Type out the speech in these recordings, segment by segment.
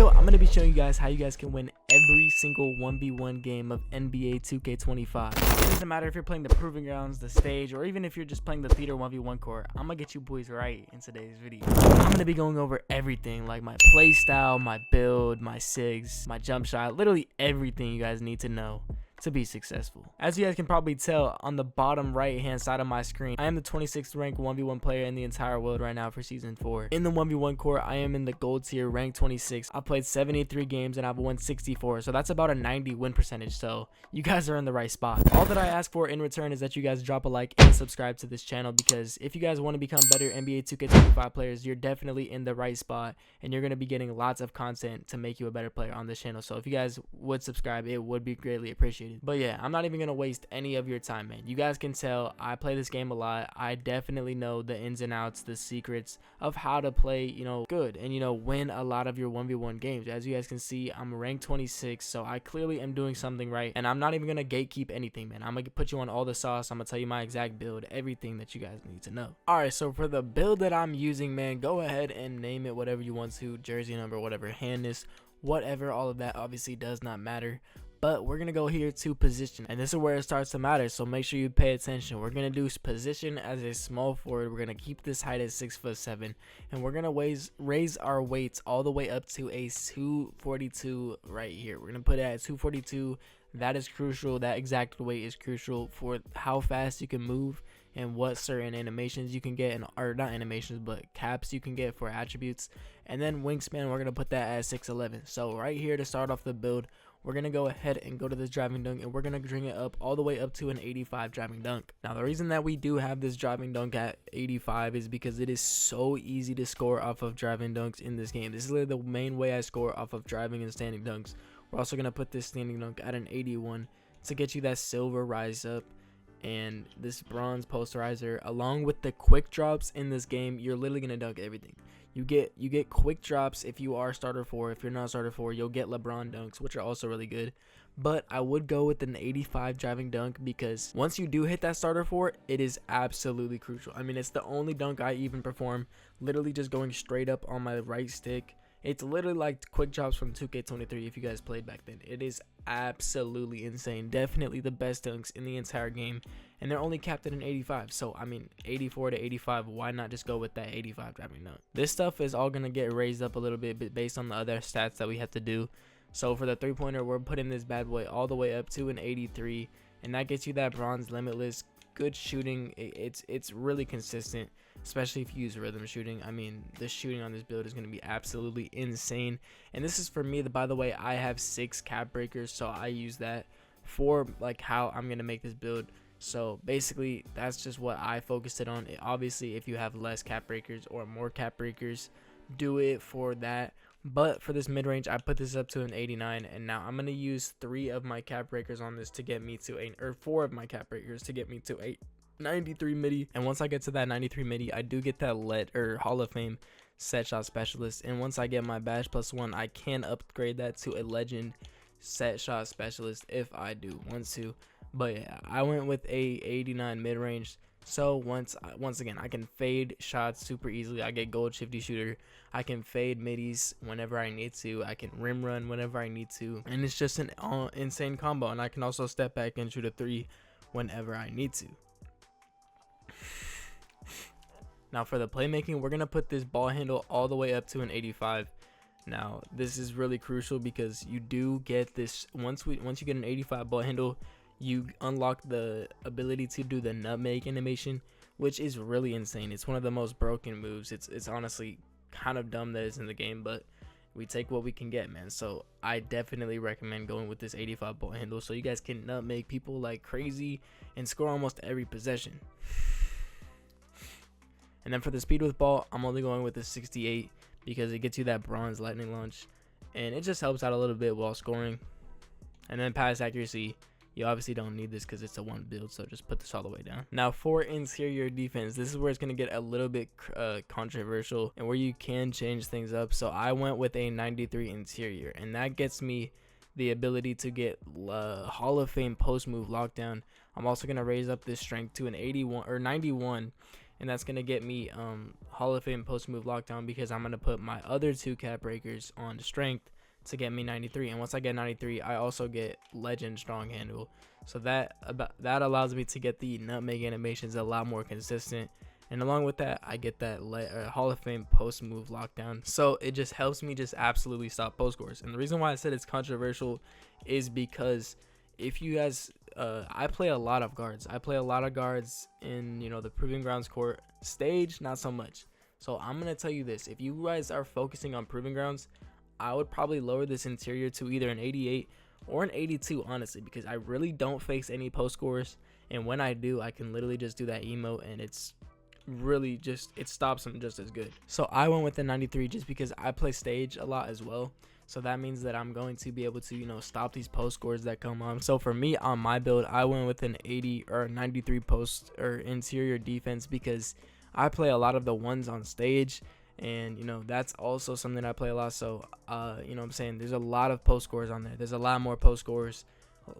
video, I'm going to be showing you guys how you guys can win every single 1v1 game of NBA 2K25. It doesn't matter if you're playing the Proving Grounds, the stage, or even if you're just playing the theater 1v1 core. I'm going to get you boys right in today's video. I'm going to be going over everything, like my playstyle, my build, my sigs, my jump shot, literally everything you guys need to know to be successful. As you guys can probably tell on the bottom right hand side of my screen, I am the 26th ranked 1v1 player in the entire world right now for season 4. In the 1v1 core, I am in the gold tier, ranked 26. I played 73 games and I've won 64, so that's about a 90 win percentage, so you guys are in the right spot. All that I ask for in return is that you guys drop a like and subscribe to this channel, because if you guys want to become better NBA 2K25 players, you're definitely in the right spot and you're going to be getting lots of content to make you a better player on this channel. So if you guys would subscribe, it would be greatly appreciated. But yeah, I'm not even gonna waste any of your time, man. You guys can tell I play this game a lot. I definitely know the ins and outs, the secrets of how to play, good and win a lot of your 1v1 games. As you guys can see, I'm ranked 26, so I clearly am doing something right, and I'm not even gonna gatekeep anything, man. I'm gonna put you on all the sauce. I'm gonna tell you my exact build, everything that you guys need to know. All right, so for the build that I'm using, man, go ahead and name it whatever you want to, jersey number, whatever, handness, whatever. All of that obviously does not matter. But we're going to go here to position, and this is where it starts to matter, so make sure you pay attention. We're going to do position as a small forward. We're going to keep this height at 6'7", and we're going to raise our weights all the way up to a 242 right here. We're going to put it at 242. That is crucial. That exact weight is crucial for how fast you can move and what certain animations you can get, or not animations, but caps you can get for attributes. And then wingspan, we're going to put that at 6'11". So right here to start off the build, we're going to go ahead and go to this driving dunk, and we're going to bring it up all the way up to an 85 driving dunk. Now, the reason that we do have this driving dunk at 85 is because it is so easy to score off of driving dunks in this game. This is literally the main way I score off of driving and standing dunks. We're also going to put this standing dunk at an 81 to get you that silver rise up and this bronze posterizer. Along with the quick drops in this game, you're literally going to dunk everything. You get quick drops if you are starter 4. If you're not starter 4, you'll get LeBron dunks, which are also really good. But I would go with an 85 driving dunk, because once you do hit that starter 4, it is absolutely crucial. I mean, it's the only dunk I even perform, literally just going straight up on my right stick. It's literally like quick drops from 2K23 if you guys played back then. It is absolutely insane. Definitely the best dunks in the entire game. And they're only capped at an 85. So, I mean, 84 to 85, why not just go with that 85 driving dunk? This stuff is all going to get raised up a little bit based on the other stats that we have to do. So, for the three-pointer, we're putting this bad boy all the way up to an 83. And that gets you that bronze limitless. Good shooting. It's really consistent, especially if you use rhythm shooting. I mean, the shooting on this build is going to be absolutely insane. And this is for me. By the way, I have 6 cap breakers, so I use that for like how I'm going to make this build. So basically, that's just what I focused it on. Obviously, if you have less cap breakers or more cap breakers, do it for that. But for this mid-range, I put this up to an 89, and now I'm going to use 3 of my cap breakers on this to get me to or 4 of my cap breakers to get me to a 93 midi. And once I get to that 93 midi, I do get that Hall of Fame set shot specialist. And once I get my badge +1, I can upgrade that to a legend set shot specialist if I do want to. But yeah, I went with a 89 mid-range. So once again, I can fade shots super easily. I get gold shifty shooter. I can fade middies whenever I need to. I can rim run whenever I need to. And it's just an insane combo. And I can also step back and shoot a 3 whenever I need to. Now for the playmaking, we're going to put this ball handle all the way up to an 85. Now this is really crucial because you do get this, once you get an 85 ball handle, you unlock the ability to do the nutmeg animation, which is really insane. It's one of the most broken moves. It's honestly kind of dumb that it's in the game, but we take what we can get, man. So I definitely recommend going with this 85 ball handle so you guys can nutmeg people like crazy and score almost every possession. And then for the speed with ball, I'm only going with the 68 because it gets you that bronze lightning launch, and it just helps out a little bit while scoring. And then pass accuracy, you obviously don't need this because it's a 1 build, so just put this all the way down. Now for interior defense, this is where it's going to get a little bit controversial and where you can change things up. So I went with a 93 interior, and that gets me the ability to get Hall of Fame post move lockdown. I'm also going to raise up this strength to an 81 or 91, and that's going to get me Hall of Fame post move lockdown because I'm going to put my other 2 cap breakers on strength. to get me 93, and once I get 93, I also get legend strong handle. So that allows me to get the nutmeg animations a lot more consistent, and along with that, I get that Hall of Fame post move lockdown. So it just helps me just absolutely stop post scores. And the reason why I said it's controversial is because if you guys, I play a lot of guards. I play a lot of guards in, you know, the Proving Grounds court stage, not so much. So I'm gonna tell you this: if you guys are focusing on Proving Grounds, I would probably lower this interior to either an 88 or an 82, honestly, because I really don't face any post scores, and when I do, I can literally just do that emote, and it's really just, it stops them just as good. So I went with the 93 just because I play stage a lot as well. So that means that I'm going to be able to, you know, stop these post scores that come on. So for me on my build, I went with an 80 or 93 post or interior defense because I play a lot of the ones on stage, and you know that's also something I play a lot. So you know what I'm saying, there's a lot of post scores on there. There's a lot more post scores.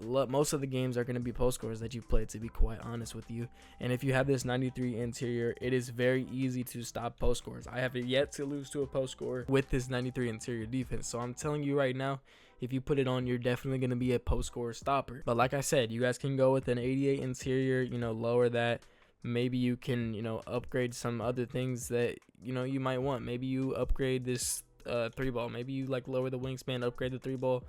Most of the games are going to be post scores that you play, to be quite honest with you. And if you have this 93 interior, it is very easy to stop post scores. I have yet to lose to a post score with this 93 interior defense. So I'm telling you right now, if you put it on, you're definitely going to be a post score stopper. But like I said, you guys can go with an 88 interior, you know, lower that. Maybe you can, you know, upgrade some other things that, you know, you might want. Maybe you upgrade this 3-ball. Maybe you like lower the wingspan, upgrade the 3-ball.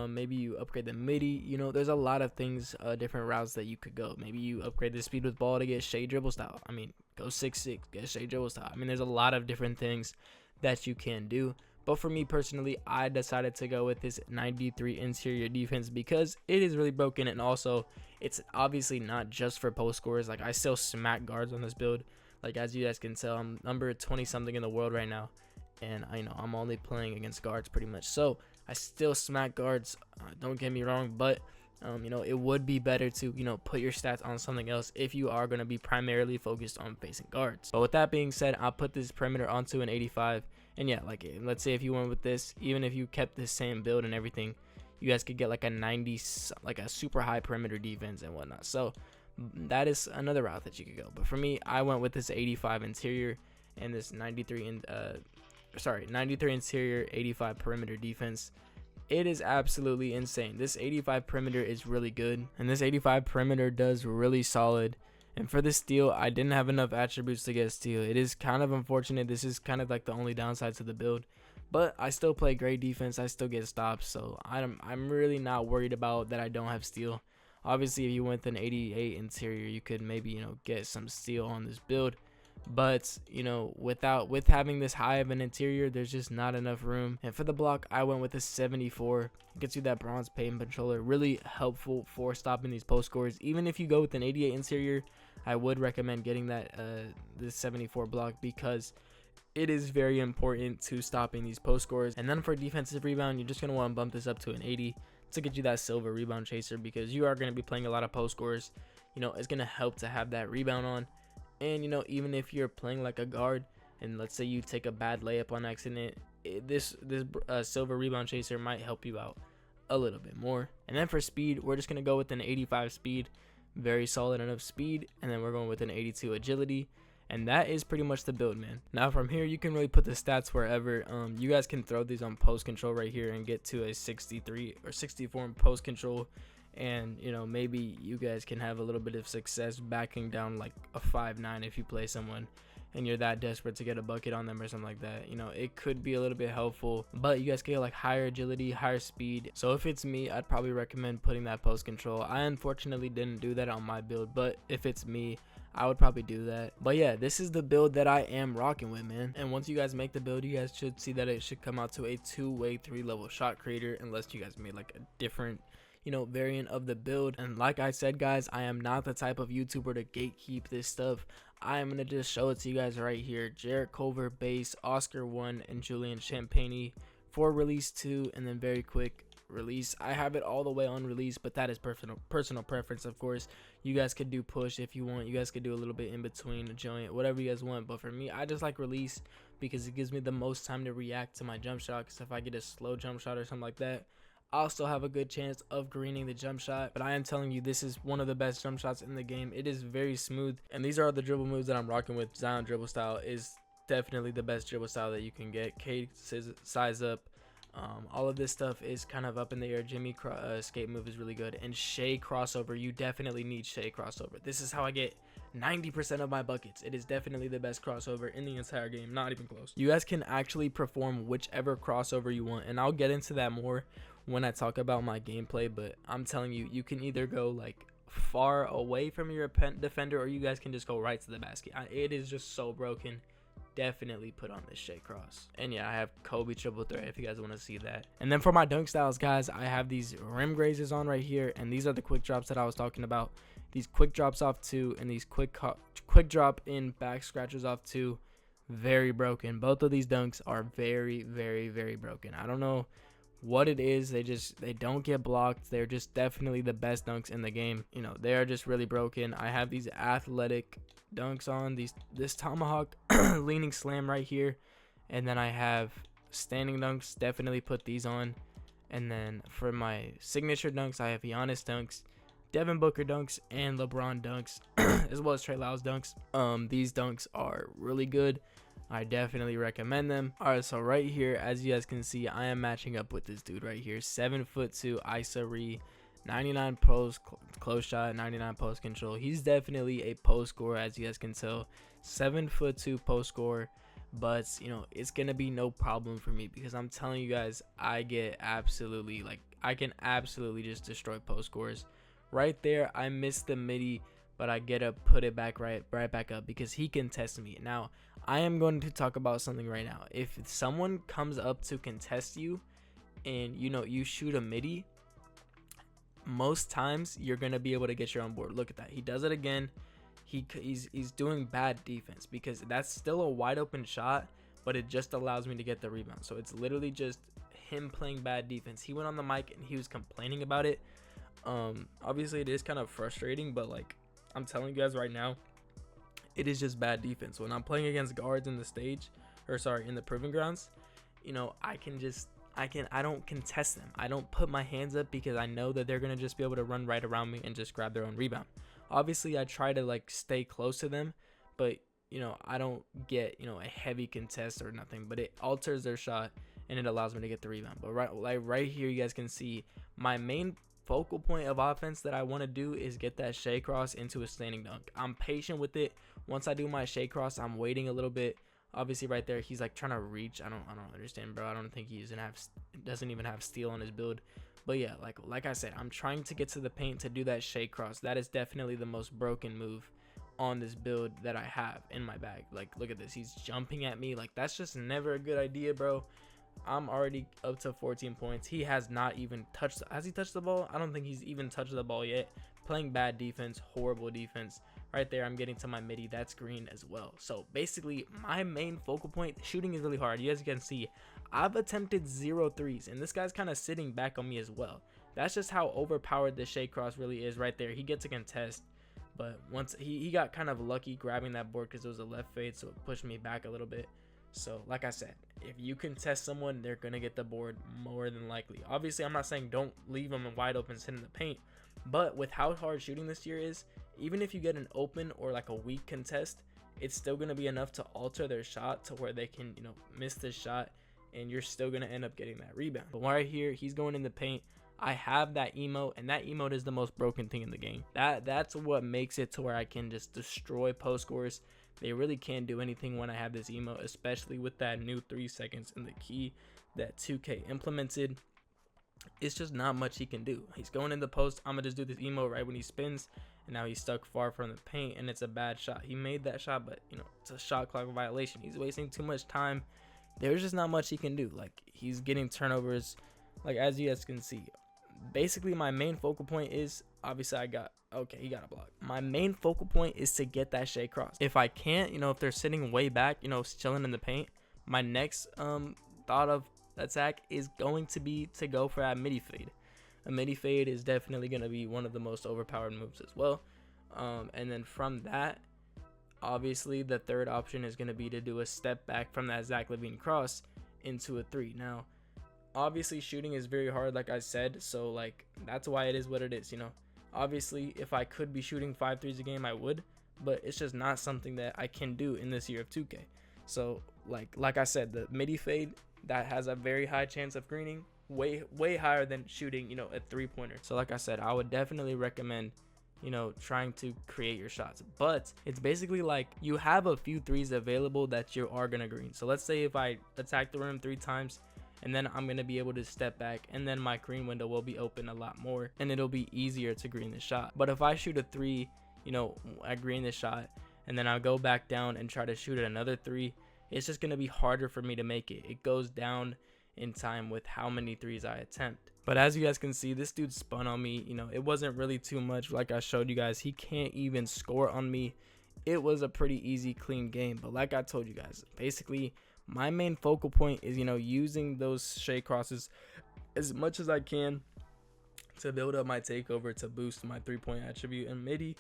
Maybe you upgrade the midi. You know, there's a lot of things, different routes that you could go. Maybe you upgrade the speed with ball to get shade dribble style. I mean, go 6'6", get shade dribble style. I mean, there's a lot of different things that you can do. But for me personally, I decided to go with this 93 interior defense because it is really broken, and also it's obviously not just for post scores. Like, I still smack guards on this build. Like, as you guys can tell, I'm number 20 something in the world right now, and I know I'm only playing against guards pretty much. So I still smack guards, don't get me wrong, but you know, it would be better to, you know, put your stats on something else if you are going to be primarily focused on facing guards. But with that being said, I'll put this perimeter onto an 85. And yeah, like, let's say if you went with this, even if you kept the same build and everything, you guys could get like a 90, like a super high perimeter defense and whatnot. So that is another route that you could go. But for me, I went with this 85 interior and this 93 interior, 85 perimeter defense. It is absolutely insane. This 85 perimeter is really good, and this 85 perimeter does really solid. And for this steal, I didn't have enough attributes to get steal. It is kind of unfortunate. This is kind of like the only downside to the build, but I still play great defense. I still get stops, so I'm really not worried about that I don't have steal. Obviously, if you went with an 88 interior, you could maybe, you know, get some steal on this build. But, you know, with having this high of an interior, there's just not enough room. And for the block, I went with a 74. Gets you that bronze paint controller. Really helpful for stopping these post scores. Even if you go with an 88 interior, I would recommend getting that this 74 block because it is very important to stopping these post scores. And then for defensive rebound, you're just going to want to bump this up to an 80 to get you that silver rebound chaser because you are going to be playing a lot of post scores. You know, it's going to help to have that rebound on. And, you know, even if you're playing like a guard and let's say you take a bad layup on accident, this silver rebound chaser might help you out a little bit more. And then for speed, we're just going to go with an 85 speed, very solid enough speed. And then we're going with an 82 agility. And that is pretty much the build, man. Now from here, you can really put the stats wherever. You guys can throw these on post control right here and get to a 63 or 64 in post control. And, you know, maybe you guys can have a little bit of success backing down like a 5'9" if you play someone and you're that desperate to get a bucket on them or something like that. You know, it could be a little bit helpful, but you guys can get like higher agility, higher speed. So if it's me, I'd probably recommend putting that post control. I unfortunately didn't do that on my build, but if it's me, I would probably do that. But yeah, this is the build that I am rocking with, man. And once you guys make the build, you guys should see that it should come out to a 2-way 3-level shot creator, unless you guys made like a different, you know, variant of the build. And like I said, guys, I am not the type of YouTuber to gatekeep this stuff. I am gonna just show it to you guys right here. Jarrett Culver base, Oscar 1, and Julian Champagny for release 2, and then very quick release. I have it all the way on release, but that is personal preference, of course. You guys could do push if you want. You guys could do a little bit in between, a joint, whatever you guys want. But for me, I just like release because it gives me the most time to react to my jump shot. Because if I get a slow jump shot or something like that, I'll still have a good chance of greening the jump shot. But I am telling you, this is one of the best jump shots in the game. It is very smooth, and these are the dribble moves that I'm rocking with. Zion dribble style is definitely the best dribble style that you can get. K size up, All of this stuff is kind of up in the air. Jimmy escape move is really good, and Shea crossover, you definitely need Shea crossover. This is how I get 90% of my buckets. It is definitely the best crossover in the entire game, not even close. You guys can actually perform whichever crossover you want, and I'll get into that more when I talk about my gameplay, but I'm telling you, you can either go like far away from your defender, or you guys can just go right to the basket. It is just so broken. Definitely put on this Shea cross. And yeah, I have Kobe triple threat if you guys want to see that. And then for my dunk styles, guys, I have these rim grazers on right here, and these are the quick drops that I was talking about. These quick drops off 2 and these quick drop in back scratchers off 2. Very broken. Both of these dunks are very, very, very broken. I don't know what it is. They don't get blocked. They're just definitely the best dunks in the game. You know, they are just really broken. I have these athletic dunks on, this tomahawk leaning slam right here, and then I have standing dunks. Definitely put these on. And then for my signature dunks, I have Giannis dunks, Devin Booker dunks, and LeBron dunks, as well as Trey Lyles dunks. These dunks are really good. I definitely recommend them. All right, so right here, as you guys can see, I am matching up with this dude right here, 7'2" Isa 99 post close shot, 99 post control. He's definitely a post scorer, as you guys can tell. 7'2" post scorer, but you know, it's gonna be no problem for me because I'm telling you guys, I can absolutely just destroy post scores. Right there, I missed the midi, but I get to put it back right back up because he can test me. Now, I am going to talk about something right now. If someone comes up to contest you and you know you shoot a midi, most times you're going to be able to get your own board. Look at that. He does it again. He's doing bad defense because that's still a wide open shot, but it just allows me to get the rebound. So it's literally just him playing bad defense. He went on the mic and he was complaining about it. Obviously it is kind of frustrating, but like I'm telling you guys right now, it is just bad defense. When I'm playing against guards in the stage, in the proving grounds, you know, I don't contest them. I don't put my hands up because I know that they're going to just be able to run right around me and just grab their own rebound. Obviously, I try to like stay close to them, but you know, I don't get, you know, a heavy contest or nothing, but it alters their shot and it allows me to get the rebound. But right here, you guys can see my main focal point of offense that I want to do is get that Shea cross into a standing dunk. I'm patient with it. Once I do my Shea cross, I'm waiting a little bit. Obviously right there, he's like trying to reach. I don't understand, bro. I don't think he doesn't even have steal on his build. But yeah, like I said, I'm trying to get to the paint to do that Shea cross. That is definitely the most broken move on this build that I have in my bag. Like, look at this. He's jumping at me. Like, that's just never a good idea, bro. I'm already up to 14 points. He has not even touched. Has he touched the ball? I don't think he's even touched the ball yet. Playing bad defense, horrible defense. Right there, I'm getting to my midi. That's green as well. So basically, my main focal point, shooting is really hard. You guys can see, I've attempted 0 threes, and this guy's kind of sitting back on me as well. That's just how overpowered the Shea cross really is right there. He gets a contest, but once he got kind of lucky grabbing that board because it was a left fade, so it pushed me back a little bit. So like I said, if you contest someone, they're gonna get the board more than likely. Obviously, I'm not saying don't leave them wide open sitting in the paint, but with how hard shooting this year is, even if you get an open or like a weak contest, it's still gonna be enough to alter their shot to where they can, you know, miss this shot, and you're still gonna end up getting that rebound. But right here, he's going in the paint. I have that emote, and that emote is the most broken thing in the game. That's what makes it to where I can just destroy post scores. They really can't do anything when I have this emote, especially with that new 3 seconds in the key that 2K implemented. It's just not much he can do. He's going in the post. I'm gonna just do this emote right when he spins, and now he's stuck far from the paint, and it's a bad shot. He made that shot, but you know, it's a shot clock violation. He's wasting too much time. There's just not much he can do. Like, he's getting turnovers, like as you guys can see. Basically, my main focal point is, obviously he got a block. My main focal point is to get that Shea cross. If I can't, you know, if they're sitting way back, you know, chilling in the paint, my next thought of attack is going to be to go for that midi fade. A midi fade is definitely going to be one of the most overpowered moves as well. And then from that, obviously the third option is going to be to do a step back from that Zach LaVine cross into a 3. Now, obviously shooting is very hard, like I said, so like that's why it is what it is, you know. Obviously, if I could be shooting 5 threes a game, I would, but it's just not something that I can do in this year of 2K. So like I said, the midi fade that has a very high chance of greening, way higher than shooting, you know, a 3-pointer. So like I said, I would definitely recommend, you know, trying to create your shots. But it's basically like you have a few threes available that you are gonna green. So let's say if I attack the rim 3 times, and then I'm gonna be able to step back, and then my green window will be open a lot more, and it'll be easier to green the shot. But if I shoot a 3, you know, I green the shot, and then I'll go back down and try to shoot another 3, it's just gonna be harder for me to make it. It goes down in time with how many 3s I attempt. But as you guys can see, this dude spun on me. You know, it wasn't really too much. Like I showed you guys, he can't even score on me. It was a pretty easy, clean game. But like I told you guys, basically my main focal point is, you know, using those shade crosses as much as I can to build up my takeover, to boost my 3-point attribute and midi,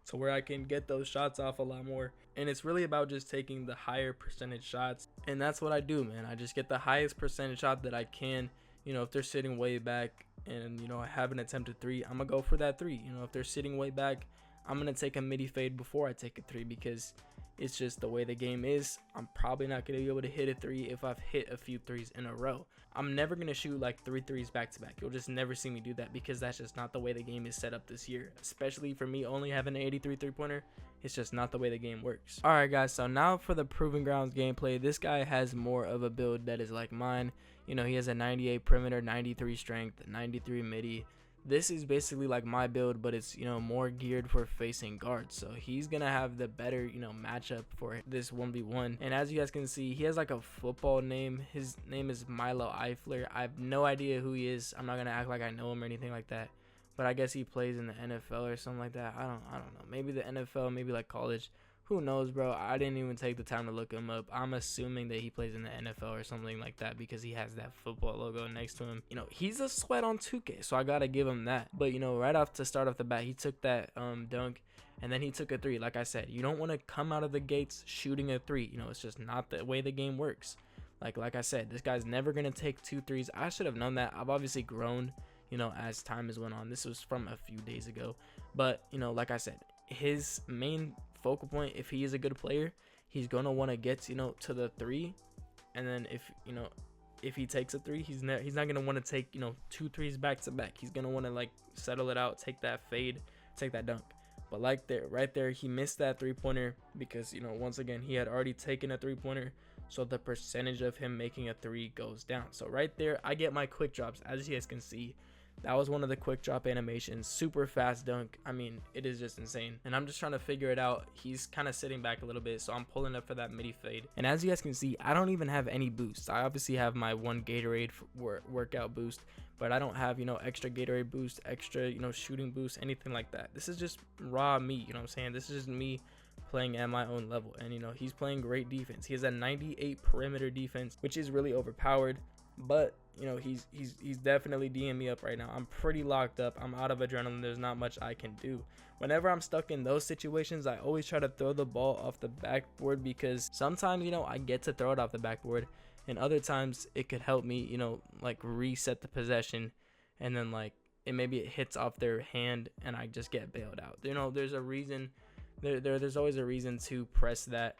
to where I can get those shots off a lot more. And it's really about just taking the higher percentage shots, and that's what I do, man. I just get the highest percentage shot that I can. You know, if they're sitting way back and, you know, I haven't attempted 3, I'm gonna go for that 3. You know, if they're sitting way back, I'm gonna take a midi fade before I take a 3, because it's just the way the game is. I'm probably not gonna be able to hit a 3 if I've hit a few 3s in a row. I'm never gonna shoot like 3 3s back to back. You'll just never see me do that, because that's just not the way the game is set up this year. Especially for me only having an 83 3-pointer, it's just not the way the game works. All right, guys. So now for the Proving Grounds gameplay. This guy has more of a build that is like mine. You know, he has a 98 perimeter, 93 strength, 93 midi. This is basically like my build, but it's, you know, more geared for facing guards. So he's gonna have the better, you know, matchup for this 1v1. And as you guys can see, he has like a football name. His name is Milo Eifler. I have no idea who he is. I'm not gonna act like I know him or anything like that, but I guess he plays in the NFL or something like that. I don't know. Maybe the NFL, maybe like college. Who knows, bro? I didn't even take the time to look him up. I'm assuming that he plays in the NFL or something like that, because he has that football logo next to him. You know, he's a sweat on 2K, so I gotta give him that. But, you know, right off to start off the bat, he took that dunk, and then he took a 3. Like I said, you don't want to come out of the gates shooting a 3. You know, it's just not the way the game works. Like I said, this guy's never gonna take 2 3s. I should have known that. I've obviously grown, you know, as time has went on. This was from a few days ago, but, you know, like I said, his main focal point, if he is a good player, he's gonna want to get, you know, to the 3, and then if he takes a 3, he's not gonna want to take, you know, 2 3s back to back. He's gonna want to like settle it out, take that fade, take that dunk. But like there, right there, he missed that 3-pointer because, you know, once again, he had already taken a 3-pointer, so the percentage of him making a 3 goes down. So right there, I get my quick drops. As you guys can see, that was one of the quick drop animations. Super fast dunk. I mean, it is just insane. And I'm just trying to figure it out. He's kind of sitting back a little bit, so I'm pulling up for that midi fade. And as you guys can see, I don't even have any boosts. I obviously have my one Gatorade workout boost, but I don't have, you know, extra Gatorade boost, extra, you know, shooting boost, anything like that. This is just raw me, you know what I'm saying? This is just me playing at my own level. And, you know, he's playing great defense. He has a 98 perimeter defense, which is really overpowered. But, you know, he's definitely D'ing me up right now. I'm pretty locked up. I'm out of adrenaline. There's not much I can do. Whenever I'm stuck in those situations, I always try to throw the ball off the backboard, because sometimes, you know, I get to throw it off the backboard, and other times it could help me, you know, like reset the possession, and then like maybe it hits off their hand and I just get bailed out. You know, there's a reason. There's always a reason to press that.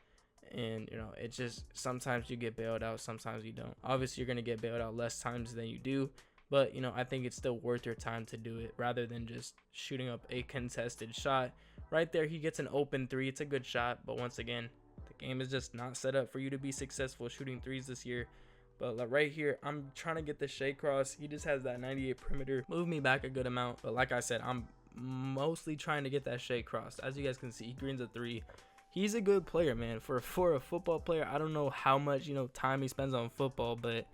And, you know, it's just sometimes you get bailed out, sometimes you don't. Obviously, you're going to get bailed out less times than you do. But, you know, I think it's still worth your time to do it rather than just shooting up a contested shot. Right there, he gets an open 3. It's a good shot. But once again, the game is just not set up for you to be successful shooting 3s this year. But like right here, I'm trying to get the shade cross. He just has that 98 perimeter. Move me back a good amount. But like I said, I'm mostly trying to get that shade cross. As you guys can see, he greens a 3. He's a good player, man. For a football player, I don't know how much, you know, time he spends on football, but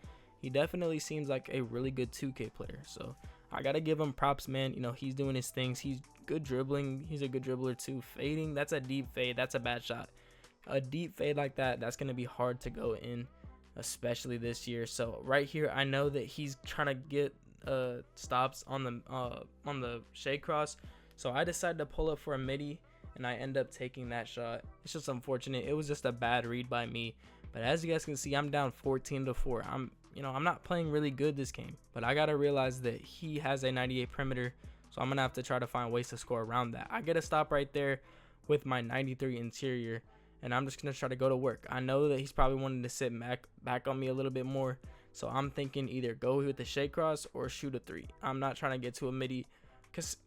he definitely seems like a really good 2K player. So I gotta give him props, man. You know, he's doing his things. He's good dribbling. He's a good dribbler too. Fading, that's a deep fade. That's a bad shot. A deep fade like that, that's gonna be hard to go in, especially this year. So right here, I know that he's trying to get stops on the shade cross. So I decided to pull up for a midi, and I end up taking that shot. It's just unfortunate. It was just a bad read by me. But as you guys can see, I'm down 14-4. I'm not playing really good this game, but I gotta realize that he has a 98 perimeter, so I'm gonna have to try to find ways to score around that. I get a stop right there with my 93 interior, and I'm just gonna try to go to work. I know that he's probably wanting to sit back on me a little bit more, So I'm thinking either go with the shake cross or shoot a 3. I'm not trying to get to a midi because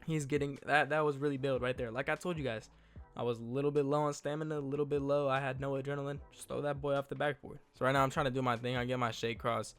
he's getting that was really build right there. Like I told you guys, I was a little bit low on stamina, a little bit low. I had no adrenaline. Just throw that boy off the backboard. So right now I'm trying to do my thing. I get my shake cross.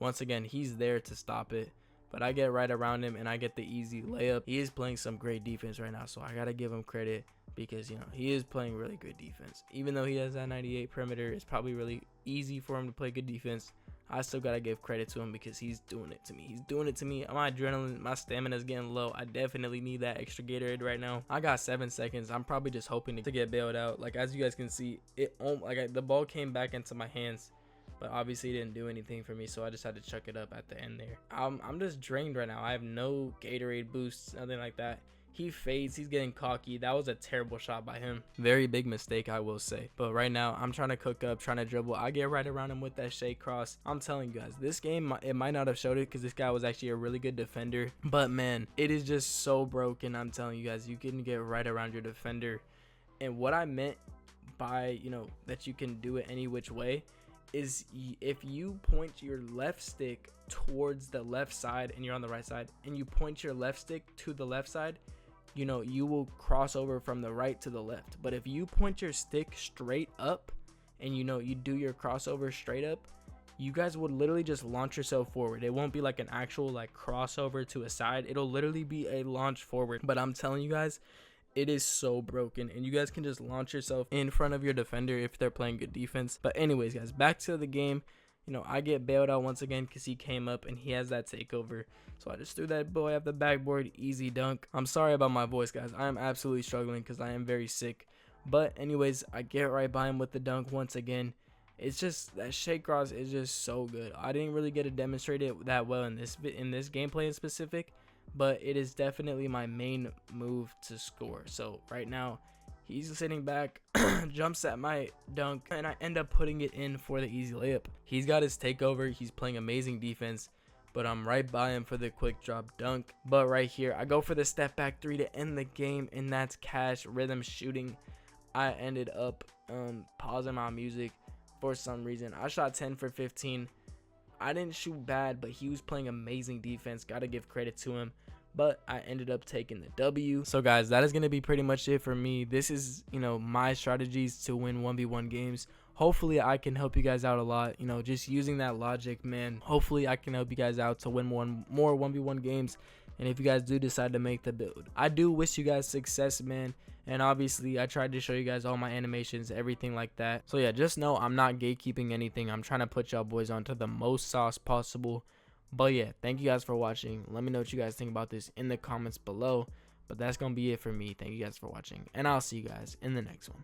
Once again, he's there to stop it, but I get right around him and I get the easy layup. He is playing some great defense right now, so I gotta give him credit because, you know, he is playing really good defense. Even though he has that 98 perimeter, it's probably really easy for him to play good defense. I still gotta give credit to him because he's doing it to me. He's doing it to me. My adrenaline, my stamina is getting low. I definitely need that extra Gatorade right now. I got 7 seconds. I'm probably just hoping to get bailed out. Like as you guys can see, the ball came back into my hands, but obviously it didn't do anything for me, so I just had to chuck it up at the end there. I'm just drained right now. I have no Gatorade boosts, nothing like that. He fades. He's getting cocky. That was a terrible shot by him. Very big mistake, I will say. But right now, I'm trying to cook up, trying to dribble. I get right around him with that shake cross. I'm telling you guys, this game, it might not have showed it because this guy was actually a really good defender. But man, it is just so broken. I'm telling you guys, you can get right around your defender. And what I meant by, you know, that you can do it any which way is if you point your left stick towards the left side and you're on the right side, and you point your left stick to the left side, you know, you will cross over from the right to the left. But if you point your stick straight up and, you know, you do your crossover straight up, you guys would literally just launch yourself forward. It won't be like an actual like crossover to a side. It'll literally be a launch forward. But I'm telling you guys, it is so broken, and you guys can just launch yourself in front of your defender if they're playing good defense. But anyways, guys, back to the game. You know, I get bailed out once again because he came up and he has that takeover. So I just threw that boy off the backboard. Easy dunk. I'm sorry about my voice, guys. I am absolutely struggling because I am very sick. But anyways, I get right by him with the dunk once again. It's just that shake cross is just so good. I didn't really get to demonstrate it that well in this gameplay in specific, but it is definitely my main move to score. So right now, he's sitting back, jumps at my dunk, and I end up putting it in for the easy layup. He's got his takeover. He's playing amazing defense, but I'm right by him for the quick drop dunk. But right here, I go for the step back 3 to end the game, and that's cash rhythm shooting. I ended up pausing my music for some reason. I shot 10 for 15. I didn't shoot bad, but he was playing amazing defense. Gotta give credit to him. But I ended up taking the W. So guys, that is going to be pretty much it for me. This is, you know, my strategies to win 1v1 games. Hopefully I can help you guys out a lot, you know, just using that logic, man. Hopefully I can help you guys out to win more 1v1 games. And if you guys do decide to make the build, I do wish you guys success, man. And obviously I tried to show you guys all my animations, everything like that. So yeah, just know I'm not gatekeeping anything. I'm trying to put y'all boys onto the most sauce possible. But yeah, thank you guys for watching. Let me know what you guys think about this in the comments below. But that's going to be it for me. Thank you guys for watching, and I'll see you guys in the next one.